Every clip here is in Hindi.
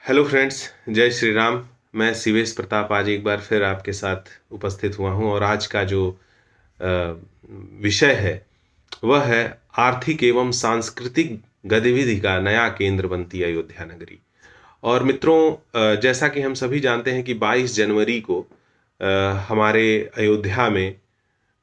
हेलो फ्रेंड्स, जय श्री राम। मैं शिवेश प्रताप आज एक बार फिर आपके साथ उपस्थित हुआ हूँ और आज का जो अ, विषय है वह है आर्थिक एवं सांस्कृतिक गतिविधि का नया केंद्र बनती अयोध्या नगरी। और मित्रों, जैसा कि हम सभी जानते हैं कि 22 जनवरी को हमारे अयोध्या में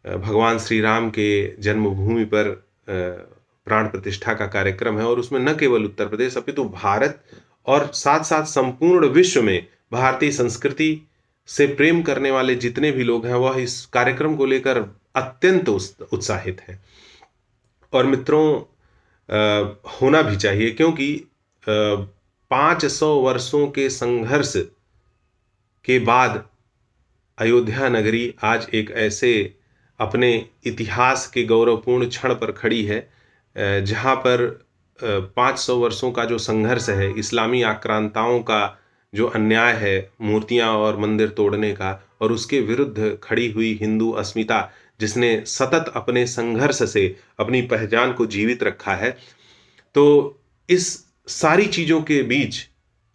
भगवान श्री राम के जन्मभूमि पर प्राण प्रतिष्ठा का कार्यक्रम है और उसमें न केवल उत्तर प्रदेश अपितु भारत और साथ-साथ संपूर्ण विश्व में भारतीय संस्कृति से प्रेम करने वाले जितने भी लोग हैं वह इस कार्यक्रम को लेकर अत्यंत उत्साहित हैं। और मित्रों, होना भी चाहिए क्योंकि 500 वर्षों के संघर्ष के बाद अयोध्या नगरी आज एक ऐसे अपने इतिहास के गौरवपूर्ण क्षण पर खड़ी है, जहाँ पर 500 वर्षों का जो संघर्ष है, इस्लामी आक्रांताओं का जो अन्याय है, मूर्तियाँ और मंदिर तोड़ने का, और उसके विरुद्ध खड़ी हुई हिंदू अस्मिता जिसने सतत अपने संघर्ष से अपनी पहचान को जीवित रखा है। तो इस सारी चीज़ों के बीच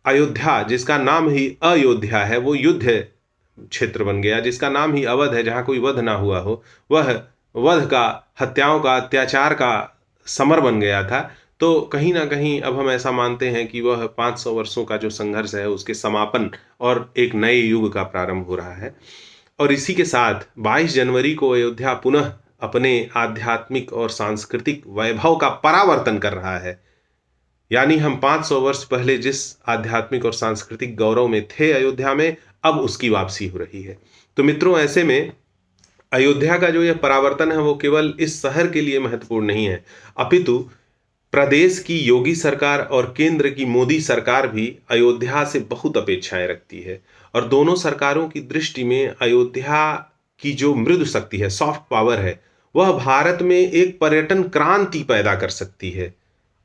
अयोध्या, जिसका नाम ही अयोध्या है, वो युद्ध क्षेत्र बन गया। जिसका नाम ही अवध है, जहाँ कोई वध ना हुआ हो, वह वध का, हत्याओं का, अत्याचार का समर बन गया था। तो कहीं न कहीं अब हम ऐसा मानते हैं कि वह 500 वर्षों का जो संघर्ष है उसके समापन और एक नए युग का प्रारंभ हो रहा है। और इसी के साथ 22 जनवरी को अयोध्या पुनः अपने आध्यात्मिक और सांस्कृतिक वैभव का परावर्तन कर रहा है। यानी हम 500 वर्ष पहले जिस आध्यात्मिक और सांस्कृतिक गौरव में थे अयोध्या में, अब उसकी वापसी हो रही है। तो मित्रों, ऐसे में अयोध्या का जो यह परावर्तन है वो केवल इस शहर के लिए महत्वपूर्ण नहीं है, अपितु प्रदेश की योगी सरकार और केंद्र की मोदी सरकार भी अयोध्या से बहुत अपेक्षाएं रखती है। और दोनों सरकारों की दृष्टि में अयोध्या की जो मृदु शक्ति है, सॉफ्ट पावर है, वह भारत में एक पर्यटन क्रांति पैदा कर सकती है।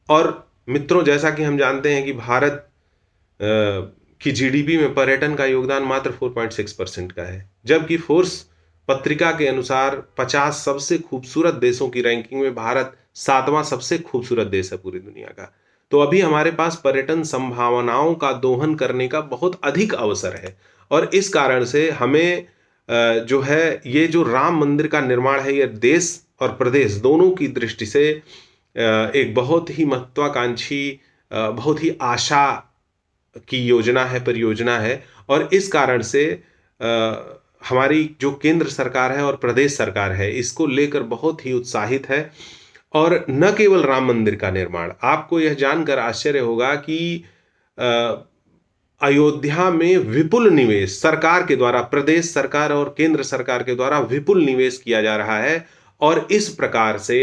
और मित्रों, जैसा कि हम जानते हैं कि भारत की जीडीपी में पर्यटन का योगदान मात्र 4.6% का है, जबकि फोर्स पत्रिका के अनुसार 50 सबसे खूबसूरत देशों की रैंकिंग में भारत 7वां सबसे खूबसूरत देश है पूरी दुनिया का। तो अभी हमारे पास पर्यटन संभावनाओं का दोहन करने का बहुत अधिक अवसर है। और इस कारण से हमें जो है, ये जो राम मंदिर का निर्माण है, ये देश और प्रदेश दोनों की दृष्टि से एक बहुत ही महत्वाकांक्षी, बहुत ही आशा की योजना है, परियोजना है। और इस कारण से हमारी जो केंद्र सरकार है और प्रदेश सरकार है, इसको लेकर बहुत ही उत्साहित है। और न केवल राम मंदिर का निर्माण, आपको यह जानकर आश्चर्य होगा कि अयोध्या में विपुल निवेश सरकार के द्वारा, प्रदेश सरकार और केंद्र सरकार के द्वारा विपुल निवेश किया जा रहा है। और इस प्रकार से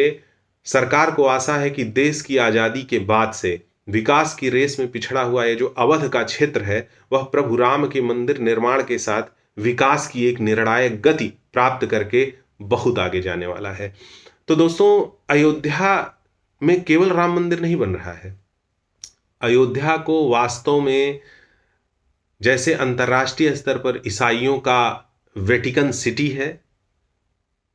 सरकार को आशा है कि देश की आज़ादी के बाद से विकास की रेस में पिछड़ा हुआ ये जो अवध का क्षेत्र है, वह प्रभु राम के मंदिर निर्माण के साथ विकास की एक निर्णायक गति प्राप्त करके बहुत आगे जाने वाला है। तो दोस्तों, अयोध्या में केवल राम मंदिर नहीं बन रहा है। अयोध्या को वास्तव में जैसे अंतर्राष्ट्रीय स्तर पर ईसाइयों का वेटिकन सिटी है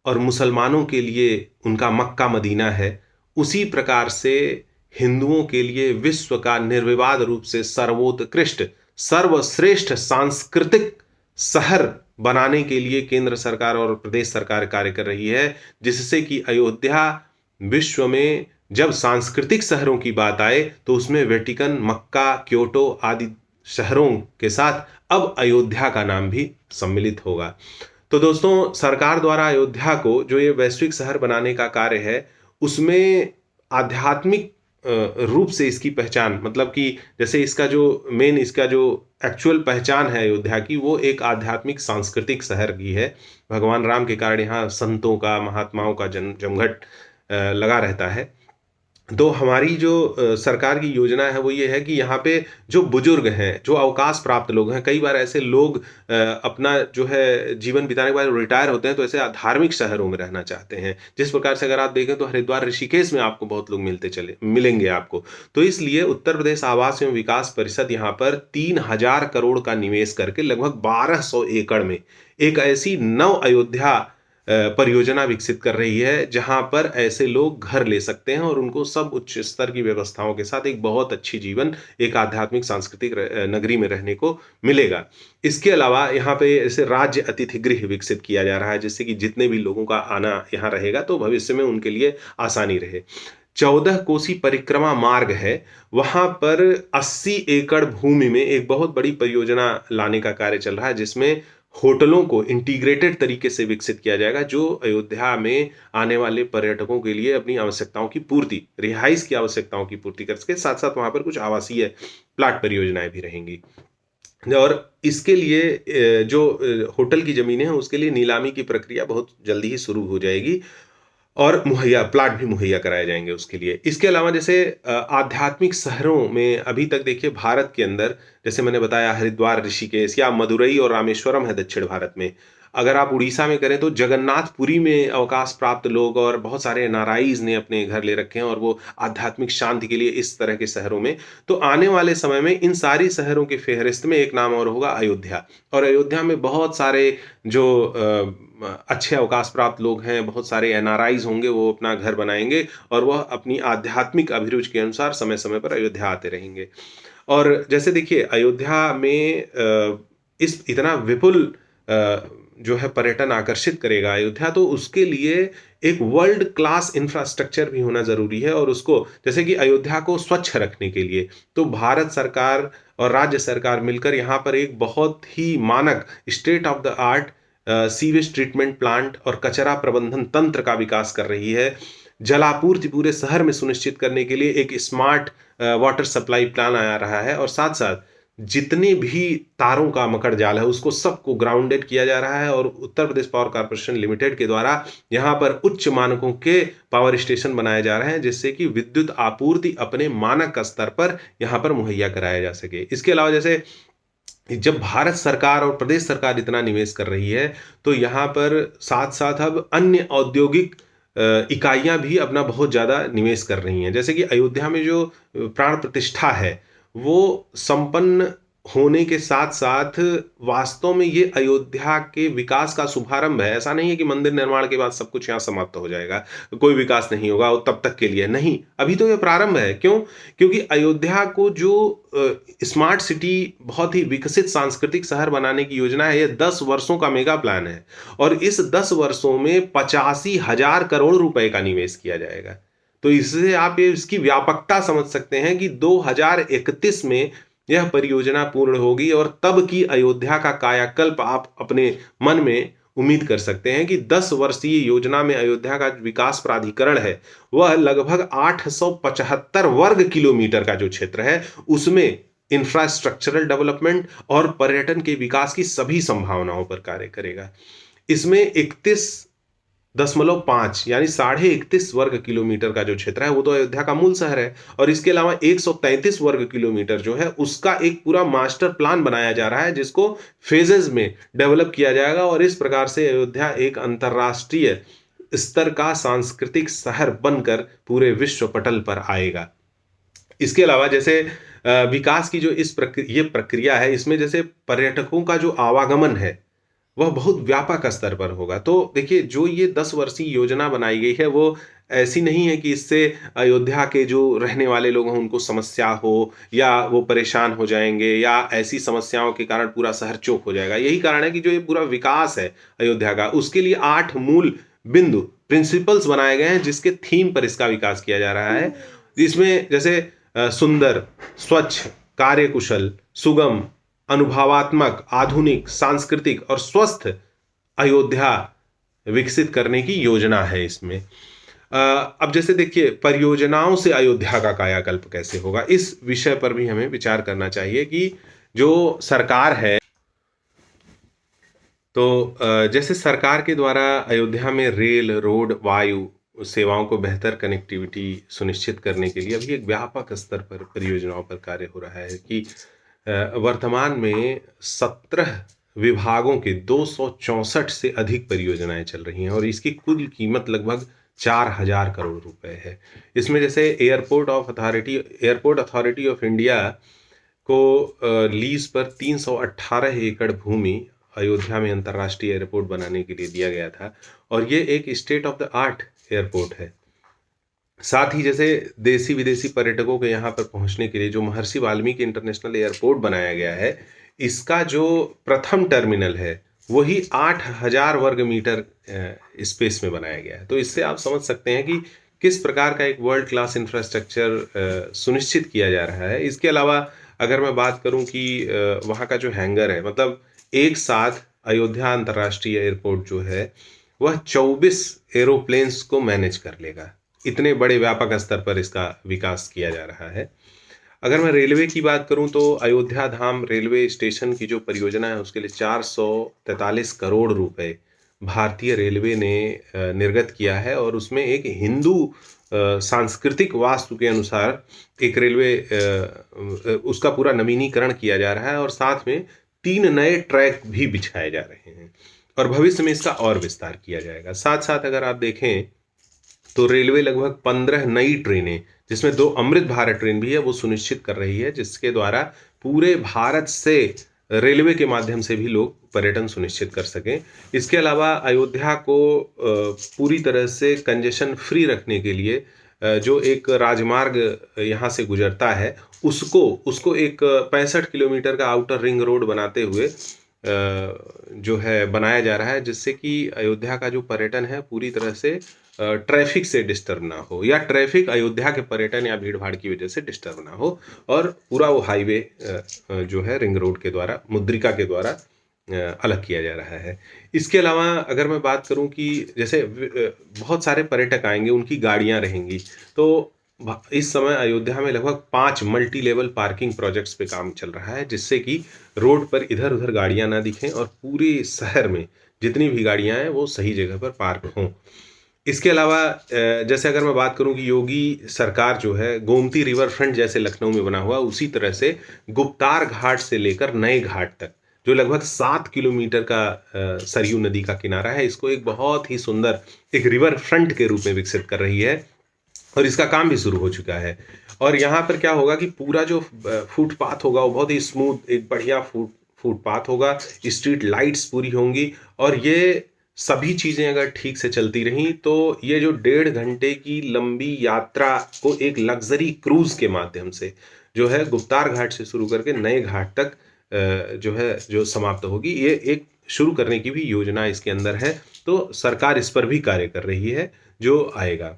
और मुसलमानों के लिए उनका मक्का मदीना है, उसी प्रकार से हिंदुओं के लिए विश्व का निर्विवाद रूप से सर्वोत्कृष्ट, सर्वश्रेष्ठ सांस्कृतिक शहर बनाने के लिए केंद्र सरकार और प्रदेश सरकार कार्य कर रही है, जिससे कि अयोध्या विश्व में जब सांस्कृतिक शहरों की बात आए तो उसमें वेटिकन, मक्का, क्योटो आदि शहरों के साथ अब अयोध्या का नाम भी सम्मिलित होगा। तो दोस्तों, सरकार द्वारा अयोध्या को जो ये वैश्विक शहर बनाने का कार्य है, उसमें आध्यात्मिक रूप से इसकी पहचान, मतलब कि जैसे इसका जो एक्चुअल पहचान है अयोध्या की, वो एक आध्यात्मिक सांस्कृतिक शहर की है। भगवान राम के कारण यहाँ संतों का, महात्माओं का जमघट लगा रहता है। तो हमारी जो सरकार की योजना है वो ये है कि यहाँ पे जो बुजुर्ग हैं, जो अवकाश प्राप्त लोग हैं, कई बार ऐसे लोग अपना जो है जीवन बिताने के बाद रिटायर होते हैं, तो ऐसे धार्मिक शहरों में रहना चाहते हैं। जिस प्रकार से अगर आप देखें तो हरिद्वार, ऋषिकेश में आपको बहुत लोग मिलेंगे आपको। तो इसलिए उत्तर प्रदेश आवास एवं विकास परिषद यहाँ पर 3000 करोड़ का निवेश करके लगभग 1200 एकड़ में एक ऐसी नव अयोध्या परियोजना विकसित कर रही है, जहाँ पर ऐसे लोग घर ले सकते हैं और उनको सब उच्च स्तर की व्यवस्थाओं के साथ एक बहुत अच्छी जीवन, एक आध्यात्मिक सांस्कृतिक नगरी में रहने को मिलेगा। इसके अलावा यहाँ पे ऐसे राज्य अतिथि गृह विकसित किया जा रहा है, जिससे कि जितने भी लोगों का आना यहाँ रहेगा, तो भविष्य में उनके लिए आसानी रहे। 14 कोसी परिक्रमा मार्ग है, वहाँ पर 80 एकड़ भूमि में एक बहुत बड़ी परियोजना लाने का कार्य चल रहा है, जिसमें होटलों को इंटीग्रेटेड तरीके से विकसित किया जाएगा, जो अयोध्या में आने वाले पर्यटकों के लिए अपनी आवश्यकताओं की पूर्ति, रिहाइश की आवश्यकताओं की पूर्ति कर सके। साथ-साथ वहाँ पर कुछ आवासीय प्लाट परियोजनाएँ भी रहेंगी। और इसके लिए जो होटल की ज़मीनें हैं, उसके लिए नीलामी की प्रक्रिया बहुत जल्दी ही शुरू हो जाएगी और प्लाट भी मुहैया कराए जाएँगे उसके लिए। इसके अलावा जैसे आध्यात्मिक शहरों में अभी तक देखिए भारत के अंदर, जैसे मैंने बताया हरिद्वार, ऋषिकेश या मदुरई और रामेश्वरम है दक्षिण भारत में। अगर आप उड़ीसा में करें तो जगन्नाथपुरी में अवकाश प्राप्त लोग और बहुत सारे एनआरआईज़ ने अपने घर ले रखे हैं और वो आध्यात्मिक शांति के लिए इस तरह के शहरों में। तो आने वाले समय में इन सारी शहरों की फ़हरिस्त में एक नाम और होगा अयोध्या। और अयोध्या में बहुत सारे जो अच्छे अवकाश प्राप्त लोग हैं, बहुत सारे एनआरआईज़ होंगे, वो अपना घर बनाएँगे और वह अपनी आध्यात्मिक अभिरुचि के अनुसार समय-समय पर अयोध्या आते रहेंगे। और जैसे देखिए अयोध्या में इस इतना विपुल जो है पर्यटन आकर्षित करेगा अयोध्या, तो उसके लिए एक वर्ल्ड क्लास इंफ्रास्ट्रक्चर भी होना ज़रूरी है। और उसको जैसे कि अयोध्या को स्वच्छ रखने के लिए तो भारत सरकार और राज्य सरकार मिलकर यहाँ पर एक बहुत ही मानक state of the art sewage treatment plant और कचरा प्रबंधन तंत्र का विकास कर रही है। जलापूर्ति पूरे शहर में सुनिश्चित करने के लिए एक स्मार्ट वाटर सप्लाई प्लान आ रहा है और साथ-साथ जितने भी तारों का मकड़ जाल है, उसको सबको ग्राउंडेड किया जा रहा है और Uttar Pradesh power corporation limited के द्वारा यहाँ पर उच्च मानकों के पावर स्टेशन बनाए जा रहे हैं, जिससे कि विद्युत आपूर्ति अपने मानक स्तर पर यहाँ पर मुहैया कराया जा सके। इसके अलावा जैसे जब भारत सरकार और प्रदेश सरकार इतना निवेश कर रही है, तो यहाँ पर साथ-साथ अब अन्य औद्योगिक इकाइयाँ भी अपना बहुत ज़्यादा निवेश कर रही हैं। जैसे कि अयोध्या में जो प्राण प्रतिष्ठा है, वो संपन्न होने के साथ-साथ वास्तव में ये अयोध्या के विकास का शुभारंभ है। ऐसा नहीं है कि मंदिर निर्माण के बाद सब कुछ यहाँ समाप्त हो जाएगा, कोई विकास नहीं होगा और तब तक के लिए, नहीं। अभी तो ये प्रारंभ है। क्यों? क्योंकि अयोध्या को जो स्मार्ट सिटी, बहुत ही विकसित सांस्कृतिक शहर बनाने की योजना है, ये 10 वर्षों का मेगा प्लान है और इस 10 वर्षों में 85,000 करोड़ रुपए का निवेश किया जाएगा। तो इससे आप ये इसकी व्यापकता समझ सकते हैं कि 2031 में यह परियोजना पूर्ण होगी और तब की अयोध्या का कायाकल्प आप अपने मन में उम्मीद कर सकते हैं कि 10 वर्षीय योजना में अयोध्या का विकास प्राधिकरण है, वह लगभग 875 वर्ग किलोमीटर का जो क्षेत्र है, उसमें इंफ्रास्ट्रक्चरल डेवलपमेंट और पर्यटन के विकास की सभी संभावनाओं पर कार्य करेगा। इसमें 31.5 यानी 31.5 वर्ग किलोमीटर का जो क्षेत्र है, वो तो अयोध्या का मूल शहर है और इसके अलावा 133 वर्ग किलोमीटर जो है, उसका एक पूरा मास्टर प्लान बनाया जा रहा है, जिसको फेजेज़ में डेवलप किया जाएगा और इस प्रकार से अयोध्या एक अंतर्राष्ट्रीय स्तर का सांस्कृतिक शहर बनकर पूरे विश्व पटल पर आएगा। इसके अलावा जैसे विकास की जो ये प्रक्रिया है, इसमें जैसे पर्यटकों का जो आवागमन है, वह बहुत व्यापक स्तर पर होगा। तो देखिए, जो ये 10 वर्षीय योजना बनाई गई है, वो ऐसी नहीं है कि इससे अयोध्या के जो रहने वाले लोग हैं, उनको समस्या हो या वो परेशान हो जाएँगे या ऐसी समस्याओं के कारण पूरा शहर चौक हो जाएगा। यही कारण है कि जो ये पूरा विकास है अयोध्या का, उसके लिए 8 मूल बिंदु, प्रिंसिपल्स बनाए गए हैं, जिसके थीम पर इसका विकास किया जा रहा है। इसमें जैसे सुंदर, स्वच्छ, कार्यकुशल, सुगम, अनुभवात्मक, आधुनिक, सांस्कृतिक और स्वस्थ अयोध्या विकसित करने की योजना है इसमें। अब जैसे देखिए, परियोजनाओं से अयोध्या का कायाकल्प कैसे होगा, इस विषय पर भी हमें विचार करना चाहिए कि जो सरकार है, तो जैसे सरकार के द्वारा अयोध्या में रेल, रोड, वायु सेवाओं को बेहतर कनेक्टिविटी सुनिश्चित करने के लिए अभी एक व्यापक स्तर पर परियोजनाओं पर कार्य हो रहा है कि वर्तमान में 17 विभागों के 264 से अधिक परियोजनाएं चल रही हैं और इसकी कुल कीमत लगभग 4,000 करोड़ रुपए है। इसमें जैसे एयरपोर्ट अथॉरिटी ऑफ इंडिया को लीज पर 318 एकड़ भूमि अयोध्या में अंतर्राष्ट्रीय एयरपोर्ट बनाने के लिए दिया गया था, और ये एक state of the art airport है। साथ ही जैसे देसी विदेशी पर्यटकों के यहाँ पर पहुँचने के लिए जो महर्षि वाल्मीकि इंटरनेशनल एयरपोर्ट बनाया गया है, इसका जो प्रथम टर्मिनल है वही 8,000 वर्ग मीटर स्पेस में बनाया गया है। तो इससे आप समझ सकते हैं कि किस प्रकार का एक वर्ल्ड क्लास इंफ्रास्ट्रक्चर सुनिश्चित किया जा रहा है। इसके अलावा अगर मैं बात करूं कि वहाँ का जो हैंगर है, मतलब एक साथ अयोध्या अंतर्राष्ट्रीय एयरपोर्ट जो है वह 24 एरोप्लेन्स को मैनेज कर लेगा। इतने बड़े व्यापक स्तर पर इसका विकास किया जा रहा है। अगर मैं रेलवे की बात करूं तो अयोध्या धाम रेलवे स्टेशन की जो परियोजना है उसके लिए 443 करोड़ रुपए भारतीय रेलवे ने निर्गत किया है, और उसमें एक हिंदू सांस्कृतिक वास्तु के अनुसार एक रेलवे उसका पूरा नवीनीकरण किया जा रहा है, और साथ में 3 नए ट्रैक भी बिछाए जा रहे हैं, और भविष्य में इसका और विस्तार किया जाएगा। साथ साथ अगर आप देखें तो रेलवे लगभग 15 नई ट्रेनें, जिसमें 2 अमृत भारत ट्रेन भी है, वो सुनिश्चित कर रही है, जिसके द्वारा पूरे भारत से रेलवे के माध्यम से भी लोग पर्यटन सुनिश्चित कर सकें। इसके अलावा अयोध्या को पूरी तरह से कंजेशन फ्री रखने के लिए जो एक राजमार्ग यहाँ से गुजरता है उसको एक 65 किलोमीटर का आउटर रिंग रोड बनाते हुए जो है बनाया जा रहा है, जिससे कि अयोध्या का जो पर्यटन है पूरी तरह से ट्रैफिक से डिस्टर्ब ना हो, या ट्रैफिक अयोध्या के पर्यटन या भीड़ भाड़ की वजह से डिस्टर्ब ना हो, और पूरा वो हाईवे जो है रिंग रोड के द्वारा, मुद्रिका के द्वारा अलग किया जा रहा है। इसके अलावा अगर मैं बात करूं कि जैसे बहुत सारे पर्यटक आएंगे, उनकी गाड़ियां रहेंगी, तो इस समय अयोध्या में लगभग 5 मल्टी लेवल पार्किंग प्रोजेक्ट्स पे काम चल रहा है, जिससे कि रोड पर इधर उधर गाड़ियां ना दिखें और पूरे शहर में जितनी भी गाड़ियां हैं वो सही जगह पर पार्क हों। इसके अलावा जैसे अगर मैं बात करूं कि योगी सरकार जो है गोमती रिवर फ्रंट जैसे लखनऊ में बना हुआ, उसी तरह से गुप्तार घाट से लेकर नए घाट तक जो लगभग 7 किलोमीटर का सरयू नदी का किनारा है, इसको एक बहुत ही सुंदर एक रिवर फ्रंट के रूप में विकसित कर रही है, और इसका काम भी शुरू हो चुका है। और यहाँ पर क्या होगा कि पूरा जो फुटपाथ होगा वो बहुत ही स्मूथ, एक बढ़िया फुटपाथ होगा, स्ट्रीट लाइट्स पूरी होंगी, और ये सभी चीज़ें अगर ठीक से चलती रहीं तो ये जो 1.5 घंटे की लंबी यात्रा को एक लग्जरी क्रूज के माध्यम से जो है गुप्तार घाट से शुरू करके नए घाट तक जो है जो समाप्त होगी, ये एक शुरू करने की भी योजना इसके अंदर है। तो सरकार इस पर भी कार्य कर रही है जो आएगा।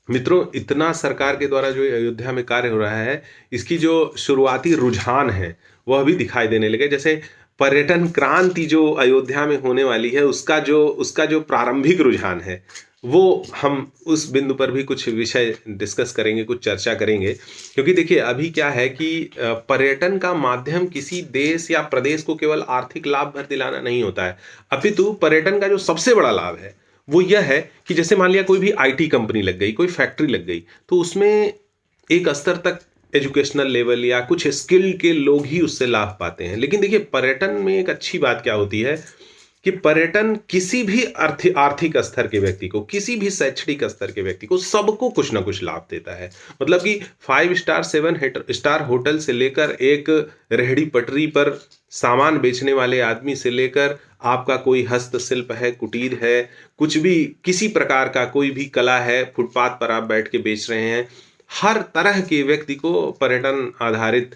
मित्रों, इतना सरकार के द्वारा जो अयोध्या में कार्य हो रहा है, इसकी जो शुरुआती रुझान है वह भी दिखाई देने लगे। जैसे पर्यटन क्रांति जो अयोध्या में होने वाली है, उसका जो प्रारंभिक रुझान है, वो हम उस बिंदु पर भी कुछ विषय डिस्कस करेंगे, कुछ चर्चा करेंगे। क्योंकि देखिए अभी क्या है कि पर्यटन का माध्यम किसी देश या प्रदेश को केवल आर्थिक लाभ भर दिलाना नहीं होता है, अपितु पर्यटन का जो सबसे बड़ा लाभ है वो यह है कि जैसे मान लिया कोई भी आईटी कंपनी लग गई, कोई फैक्ट्री लग गई, तो उसमें एक स्तर तक एजुकेशनल लेवल या कुछ स्किल के लोग ही उससे लाभ पाते हैं। लेकिन देखिए पर्यटन में एक अच्छी बात क्या होती है कि पर्यटन किसी भी आर्थिक स्तर के व्यक्ति को, किसी भी शैक्षणिक स्तर के व्यक्ति को, सबको कुछ ना कुछ लाभ देता है। मतलब कि 5 स्टार 7 स्टार होटल से लेकर एक रेहड़ी पटरी पर सामान बेचने वाले आदमी से लेकर आपका कोई हस्तशिल्प है, कुटीर है, कुछ भी किसी प्रकार का कोई भी कला है, फुटपाथ पर आप बैठ के बेच रहे हैं, हर तरह के व्यक्ति को पर्यटन आधारित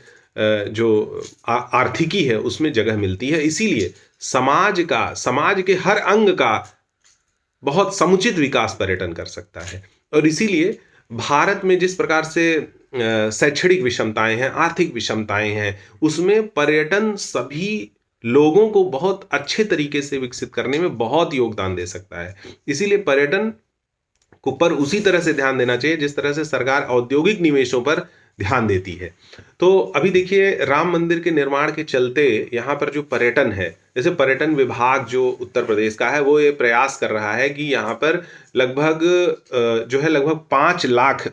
जो आर्थिकी है उसमें जगह मिलती है। इसीलिए समाज के हर अंग का बहुत समुचित विकास पर्यटन कर सकता है। और इसीलिए भारत में जिस प्रकार से शैक्षणिक विषमताएं हैं, आर्थिक विषमताएं हैं, उसमें पर्यटन सभी लोगों को बहुत अच्छे तरीके से विकसित करने में बहुत योगदान दे सकता है। इसीलिए पर्यटन को पर उसी तरह से ध्यान देना चाहिए जिस तरह से सरकार औद्योगिक निवेशों पर ध्यान देती है। तो अभी देखिए राम मंदिर के निर्माण के चलते यहाँ पर जो पर्यटन है, जैसे पर्यटन विभाग जो उत्तर प्रदेश का है वो ये प्रयास कर रहा है कि यहाँ पर लगभग 5 लाख,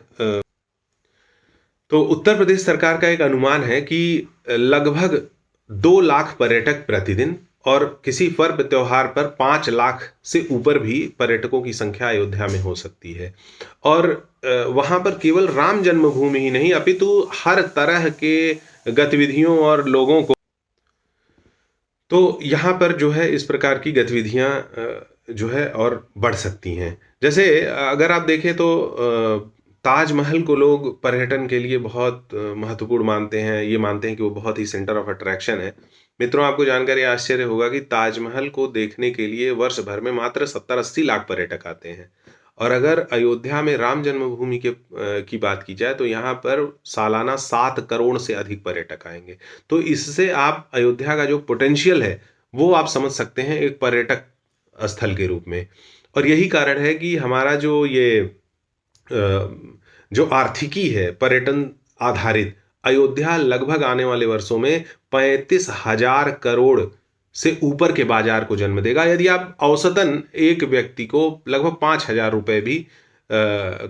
तो उत्तर प्रदेश सरकार का एक अनुमान है कि लगभग 2 लाख पर्यटक प्रतिदिन, और किसी पर्व त्योहार पर 5 लाख से ऊपर भी पर्यटकों की संख्या अयोध्या में हो सकती है। और वहाँ पर केवल राम जन्मभूमि ही नहीं अपितु हर तरह के गतिविधियों और लोगों को तो यहाँ पर जो है इस प्रकार की गतिविधियाँ जो है और बढ़ सकती हैं। जैसे अगर आप देखें तो ताजमहल को लोग पर्यटन के लिए बहुत महत्वपूर्ण मानते हैं। ये मानते हैं कि वो बहुत ही सेंटर ऑफ अट्रैक्शन है। मित्रों, आपको जानकर ये आश्चर्य होगा कि ताजमहल को देखने के लिए वर्ष भर में मात्र 70-80 लाख पर्यटक आते हैं। और अगर अयोध्या में राम जन्मभूमि की बात की जाए तो यहाँ पर सालाना 7 करोड़ से अधिक पर्यटक आएँगे। तो इससे आप अयोध्या का जो पोटेंशियल है, वो आप समझ सकते हैं एक पर्यटक स्थल के रूप में। और यही कारण है कि हमारा जो ये जो आर्थिकी है पर्यटन आधारित, अयोध्या लगभग आने वाले वर्षों में 35,000 करोड़ से ऊपर के बाजार को जन्म देगा। यदि आप औसतन एक व्यक्ति को लगभग 5,000 रुपए भी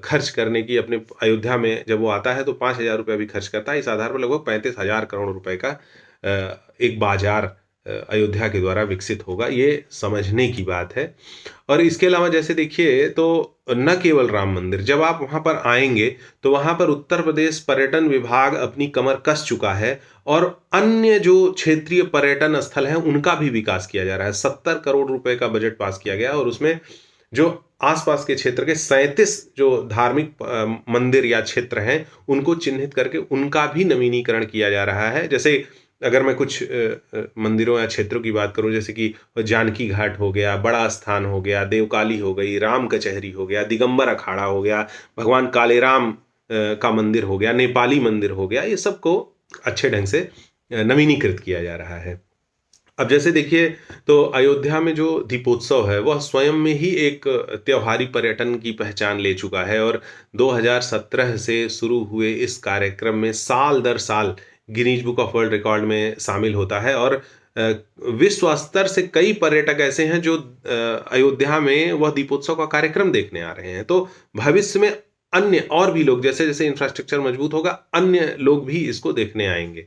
खर्च करने की अपने अयोध्या में जब वो आता है तो 5,000 रुपये भी खर्च करता है। इस आधार पर लगभग 35,000 करोड़ रुपए का एक बाजार अयोध्या के द्वारा विकसित होगा। ये समझने की बात है। और इसके अलावा जैसे देखिए तो न केवल राम मंदिर, जब आप वहाँ पर आएँगे तो वहाँ पर उत्तर प्रदेश पर्यटन विभाग अपनी कमर कस चुका है और अन्य जो क्षेत्रीय पर्यटन स्थल हैं उनका भी विकास किया जा रहा है। 70 करोड़ रुपए का बजट पास किया गया और उसमें जो आसपास के क्षेत्र के 37 जो धार्मिक मंदिर या क्षेत्र हैं उनको चिन्हित करके उनका भी नवीनीकरण किया जा रहा है। जैसे अगर मैं कुछ मंदिरों या क्षेत्रों की बात करूं, जैसे कि जानकी घाट हो गया, बड़ा स्थान हो गया, देवकाली हो गई, राम कचहरी हो गया, दिगंबर अखाड़ा हो गया, भगवान कालेराम का मंदिर हो गया, नेपाली मंदिर हो गया, ये सबको अच्छे ढंग से नवीनीकृत किया जा रहा है। अब जैसे देखिए तो अयोध्या में जो दीपोत्सव है वह स्वयं में ही एक त्योहारी पर्यटन की पहचान ले चुका है और 2017 से शुरू हुए इस कार्यक्रम में साल दर साल Guinness book of world record में शामिल होता है और विश्व स्तर से कई पर्यटक ऐसे हैं जो अयोध्या में वह दीपोत्सव का कार्यक्रम देखने आ रहे हैं। तो भविष्य में अन्य और भी लोग, जैसे जैसे इंफ्रास्ट्रक्चर मजबूत होगा, अन्य लोग भी इसको देखने आएंगे।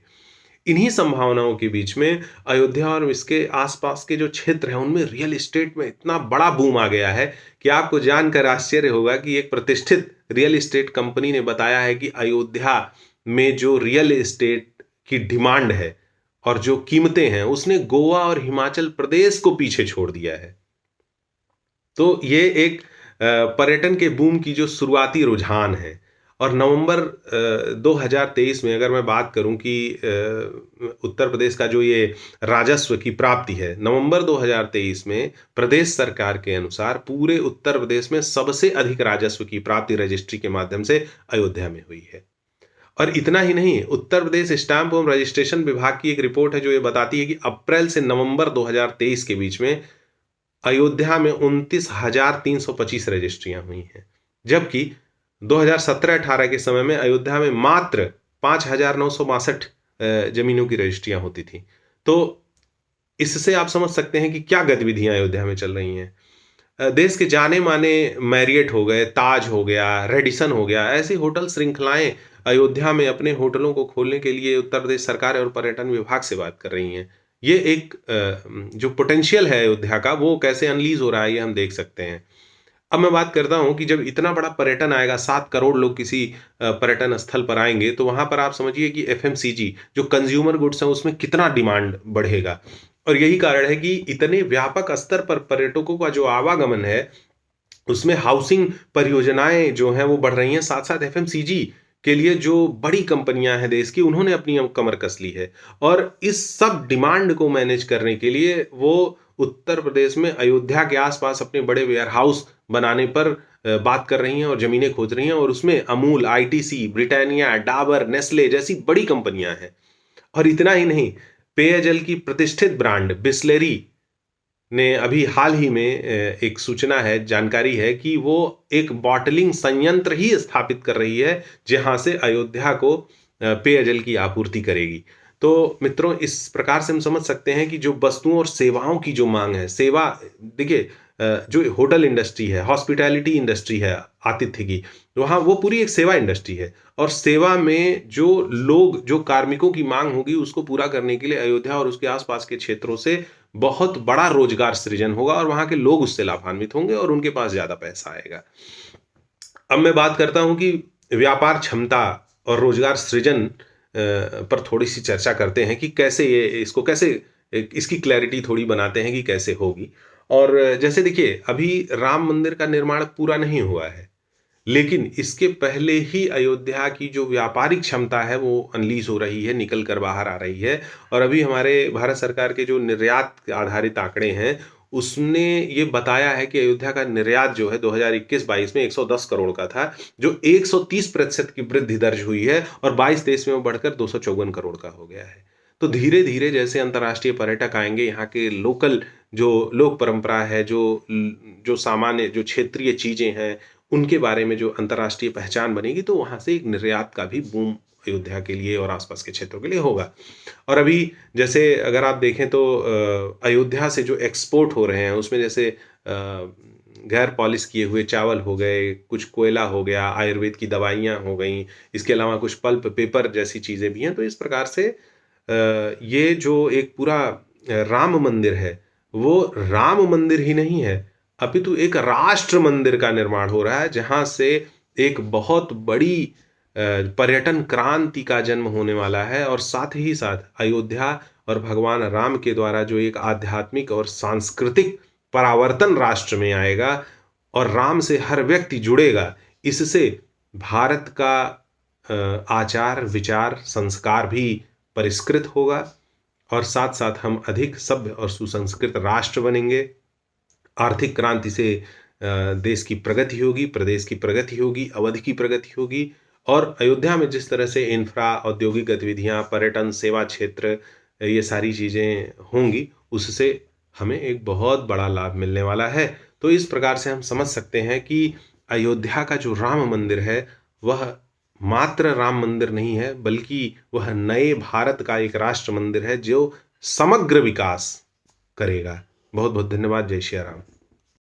इन्हीं संभावनाओं के बीच में अयोध्या और इसके आसपास के जो क्षेत्र हैं उनमें रियल एस्टेट में इतना बड़ा बूम आ गया है कि आपको जानकर आश्चर्य होगा कि एक प्रतिष्ठित रियल एस्टेट कंपनी ने बताया है कि अयोध्या में जो रियल एस्टेट की डिमांड है और जो कीमतें हैं उसने गोवा और हिमाचल प्रदेश को पीछे छोड़ दिया है। तो ये एक पर्यटन के बूम की जो शुरुआती रुझान है। और नवंबर 2023 में अगर मैं बात करूं कि उत्तर प्रदेश का जो ये राजस्व की प्राप्ति है, नवंबर 2023 में प्रदेश सरकार के अनुसार पूरे उत्तर प्रदेश में सबसे अधिक राजस्व की प्राप्ति रजिस्ट्री के माध्यम से अयोध्या में हुई है। और इतना ही नहीं, उत्तर प्रदेश स्टाम्प एवं रजिस्ट्रेशन विभाग की एक रिपोर्ट है जो ये बताती है कि अप्रैल से नवंबर 2023 के बीच में अयोध्या में 29,325 रजिस्ट्रियां हुई हैं, जबकि 2017-18 के समय में अयोध्या में मात्र 5,962 जमीनों की रजिस्ट्रियां होती थी। तो इससे आप समझ सकते हैं कि क्या गतिविधियां अयोध्या में चल रही हैं। देश के जाने माने मैरियट हो गए, ताज हो गया, रेडिसन हो गया, ऐसी होटल श्रृंखलाएं अयोध्या में अपने होटलों को खोलने के लिए उत्तर प्रदेश सरकार और पर्यटन विभाग से बात कर रही हैं। ये एक जो पोटेंशियल है अयोध्या का वो कैसे अनलीज हो रहा है ये हम देख सकते हैं। अब मैं बात करता हूँ कि जब इतना बड़ा पर्यटन आएगा, 7 करोड़ लोग किसी पर्यटन स्थल पर आएंगे, तो वहां पर आप समझिए कि एफएमसीजी जो कंज्यूमर गुड्स हैं उसमें कितना डिमांड बढ़ेगा। और यही कारण है कि इतने व्यापक स्तर पर पर्यटकों का जो आवागमन है उसमें हाउसिंग परियोजनाएं जो हैं वो बढ़ रही हैं। साथ साथ एफएमसीजी के लिए जो बड़ी कंपनियां हैं देश की उन्होंने अपनी कमर कस ली है और इस सब डिमांड को मैनेज करने के लिए वो उत्तर प्रदेश में अयोध्या के आसपास अपने बड़े वेयर हाउस बनाने पर बात कर रही हैं और जमीनें खोज रही हैं। और उसमें Amul, ITC, Britannia, Dabur, Nestle जैसी बड़ी कंपनियां हैं। और इतना ही नहीं, पेयजल की प्रतिष्ठित ब्रांड बिसलेरी ने अभी हाल ही में एक सूचना है, जानकारी है कि वो एक बॉटलिंग संयंत्र ही स्थापित कर रही है जहां से अयोध्या को पेयजल की आपूर्ति करेगी। तो मित्रों, इस प्रकार से हम समझ सकते हैं कि जो वस्तुओं और सेवाओं की जो मांग है, सेवा देखिए जो होटल इंडस्ट्री है, हॉस्पिटैलिटी इंडस्ट्री है आतिथ्य की, वहाँ वो पूरी एक सेवा इंडस्ट्री है और सेवा में जो लोग, जो कार्मिकों की मांग होगी उसको पूरा करने के लिए अयोध्या और उसके आसपास के क्षेत्रों से बहुत बड़ा रोजगार सृजन होगा और वहां के लोग उससे लाभान्वित होंगे और उनके पास ज्यादा पैसा आएगा। अब मैं बात करता हूं कि व्यापार क्षमता और रोजगार सृजन पर थोड़ी सी चर्चा करते हैं कि कैसे ये इसको कैसे इसकी क्लैरिटी थोड़ी बनाते हैं कि कैसे होगी। और जैसे देखिए, अभी राम मंदिर का निर्माण पूरा नहीं हुआ है, लेकिन इसके पहले ही अयोध्या की जो व्यापारिक क्षमता है वो अनलीज हो रही है, निकल कर बाहर आ रही है। और अभी हमारे भारत सरकार के जो निर्यात आधारित आंकड़े हैं, उसने ये बताया है कि अयोध्या का निर्यात जो है 2021-22 में 110 करोड़ का था, जो 130% की वृद्धि दर्ज हुई है, और 22-23 में वो बढ़कर 254 करोड़ का हो गया है। तो धीरे-धीरे जैसे अंतर्राष्ट्रीय पर्यटक आएँगे, यहाँ के लोकल जो लोक परंपरा है, जो सामान्य जो क्षेत्रीय चीज़ें हैं, उनके बारे में जो अंतर्राष्ट्रीय पहचान बनेगी, तो वहाँ से एक निर्यात का भी बूम अयोध्या के लिए और आसपास के क्षेत्रों के लिए होगा। और अभी जैसे अगर आप देखें तो अयोध्या से जो एक्सपोर्ट हो रहे हैं, उसमें जैसे गैर पॉलिश किए हुए चावल हो गए, कुछ कोयला हो गया, आयुर्वेद की दवाइयाँ हो गईं, इसके अलावा कुछ पल्प पेपर जैसी चीज़ें भी हैं। तो इस प्रकार से ये जो एक पूरा राम मंदिर है, वो राम मंदिर ही नहीं है, अपितु एक राष्ट्र मंदिर का निर्माण हो रहा है, जहाँ से एक बहुत बड़ी पर्यटन क्रांति का जन्म होने वाला है। और साथ ही साथ अयोध्या और भगवान राम के द्वारा जो एक आध्यात्मिक और सांस्कृतिक परावर्तन राष्ट्र में आएगा, और राम से हर व्यक्ति जुड़ेगा। इससे भारत का आचार, विचार, संस्कार भी परिष्कृत होगा, और साथ-साथ हम अधिक सभ्य और सुसंस्कृत राष्ट्र बनेंगे। आर्थिक क्रांति से देश की प्रगति होगी, प्रदेश की प्रगति होगी, अवध की प्रगति होगी। और अयोध्या में जिस तरह से इंफ्रा, औद्योगिक गतिविधियाँ, पर्यटन, सेवा क्षेत्र, ये सारी चीज़ें होंगी, उससे हमें एक बहुत बड़ा लाभ मिलने वाला है। तो इस प्रकार से हम समझ सकते हैं कि अयोध्या का जो राम मंदिर है, वह मात्र राम मंदिर नहीं है, बल्कि वह नए भारत का एक राष्ट्र मंदिर है, जो समग्र विकास करेगा। बहुत बहुत धन्यवाद। जय श्री राम।